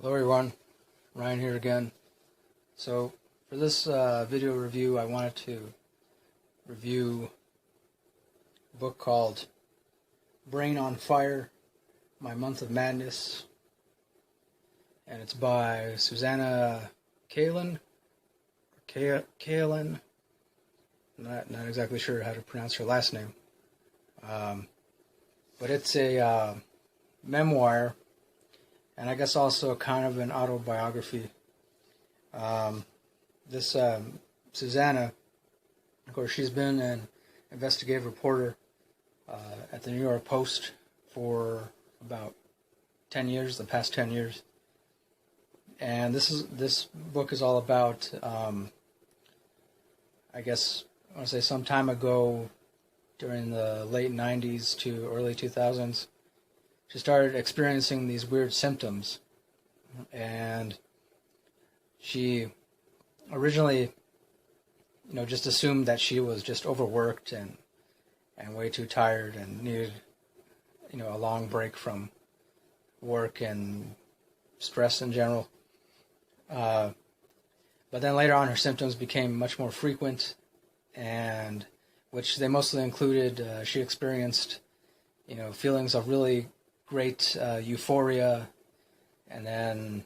Hello everyone, Ryan here again. So for this video review, I wanted to review a book called Brain on Fire, My Month of Madness, and it's by Susannah Cahalan. Cahalan. Not exactly sure how to pronounce her last name, but it's a memoir. And I guess also kind of an autobiography. This Susannah, of course, she's been an investigative reporter at the New York Post for about 10 years, the past 10 years. And this book is all about, I guess, I want to say some time ago during the late 90s to early 2000s. She started experiencing these weird symptoms, and she originally, just assumed that she was just overworked and way too tired and needed, a long break from work and stress in general. But then later on, her symptoms became much more frequent, and which they mostly included, she experienced, feelings of really great euphoria, and then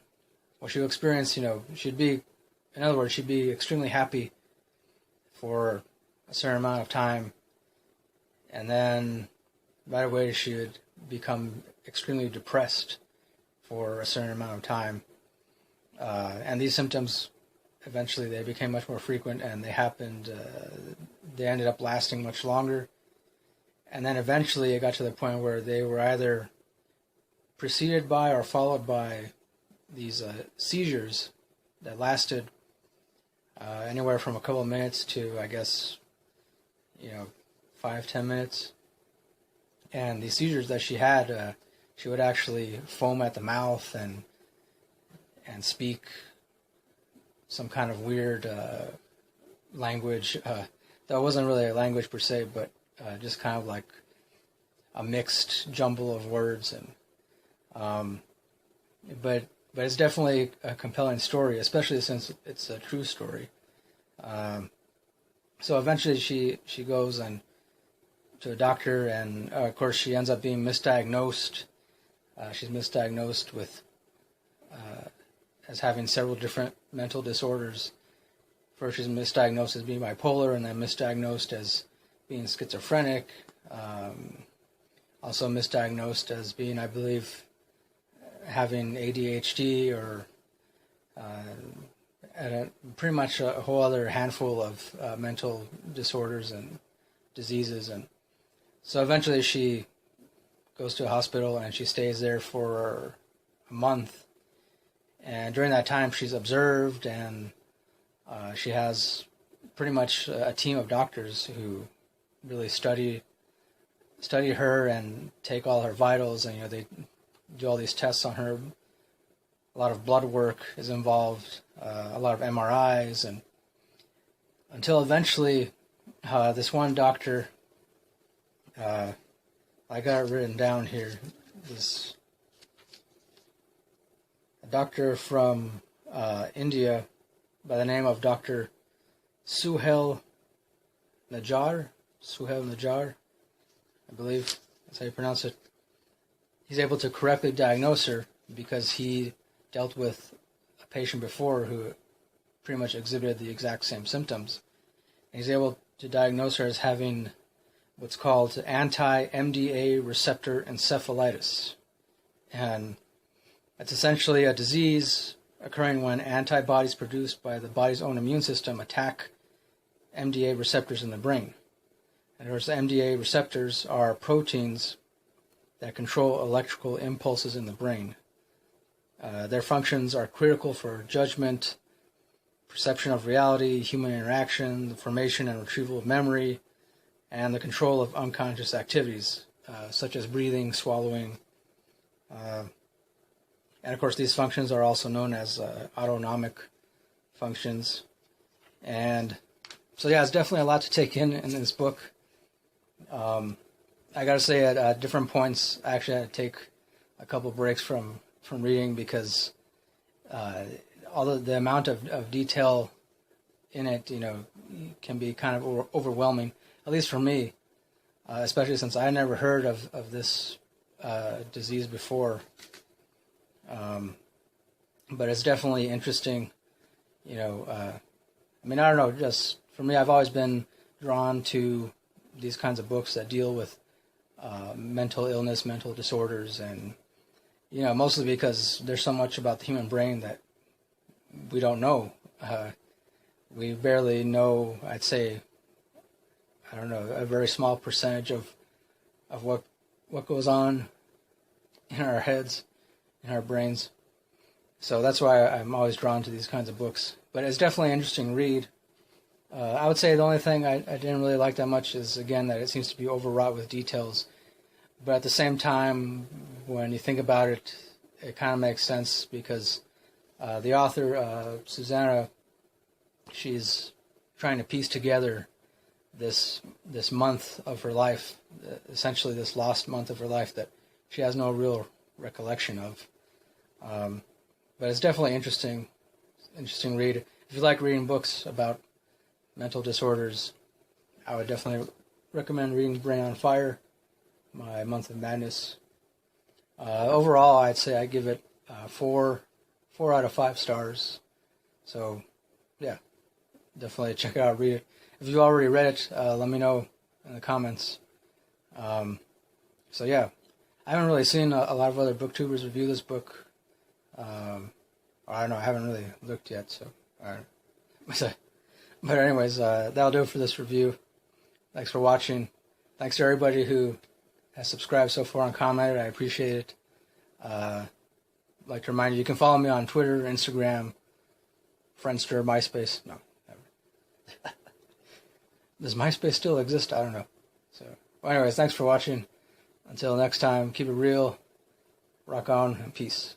what she would experience, she'd be extremely happy for a certain amount of time, and then right away she would become extremely depressed for a certain amount of time, and these symptoms eventually they became much more frequent, and they ended up lasting much longer, and then eventually it got to the point where they were either preceded by or followed by these seizures that lasted anywhere from a couple of minutes to, I guess, 5-10 minutes. And these seizures that she had, she would actually foam at the mouth and speak some kind of weird language. That wasn't really a language per se, but just kind of like a mixed jumble of words. And but it's definitely a compelling story, especially since it's a true story. So eventually she goes to a doctor, and of course she ends up being misdiagnosed. She's misdiagnosed with as having several different mental disorders. First she's misdiagnosed as being bipolar, and then misdiagnosed as being schizophrenic. Also misdiagnosed as being, I believe, having ADHD, or pretty much a whole other handful of mental disorders and diseases. And so eventually she goes to a hospital, and she stays there for a month. And during that time she's observed, and she has pretty much a team of doctors who really study her and take all her vitals, and they do all these tests on her. A lot of blood work is involved, a lot of MRIs, and until eventually this one doctor, I got it written down here, a doctor from India by the name of Dr. Suhail Najjar, I believe that's how you pronounce it. He's able to correctly diagnose her because he dealt with a patient before who pretty much exhibited the exact same symptoms. And he's able to diagnose her as having what's called anti-nmda receptor encephalitis. And it's essentially a disease occurring when antibodies produced by the body's own immune system attack MDA receptors in the brain. And of course, the MDA receptors are proteins that control electrical impulses in the brain. Their functions are critical for judgment, perception of reality, human interaction, the formation and retrieval of memory, and the control of unconscious activities, such as breathing, swallowing. And of course, these functions are also known as autonomic functions. And so, yeah, it's definitely a lot to take in this book. I gotta say, at different points, I actually had to take a couple breaks from reading because although the amount of detail in it, can be kind of overwhelming, at least for me, especially since I never heard of this disease before. But it's definitely interesting, I don't know, just for me, I've always been drawn to these kinds of books that deal with mental illness, mental disorders, and, mostly because there's so much about the human brain that we don't know. We barely know, I'd say, I don't know, a very small percentage of what goes on in our heads, in our brains. So that's why I'm always drawn to these kinds of books. But it's definitely an interesting read. I would say the only thing I didn't really like that much is, again, that it seems to be overwrought with details. But at the same time, when you think about it, it kind of makes sense because the author, Susannah, she's trying to piece together this month of her life, essentially this lost month of her life that she has no real recollection of. But it's definitely interesting read. If you like reading books about mental disorders, I would definitely recommend reading Brain on Fire, my Month of Madness. Overall, I'd say I give it 4 out of 5 stars. So, yeah, definitely check it out, read it. If you already read it, let me know in the comments. So, yeah, I haven't really seen a lot of other booktubers review this book. I don't know, I haven't really looked yet, so, but anyways, that'll do it for this review. Thanks for watching. Thanks to everybody who has subscribed so far and commented. I appreciate it. I'd like to remind you, you can follow me on Twitter, Instagram, Friendster, MySpace. No, never. Does MySpace still exist? I don't know. So, well, anyways, thanks for watching. Until next time, keep it real, rock on, and peace.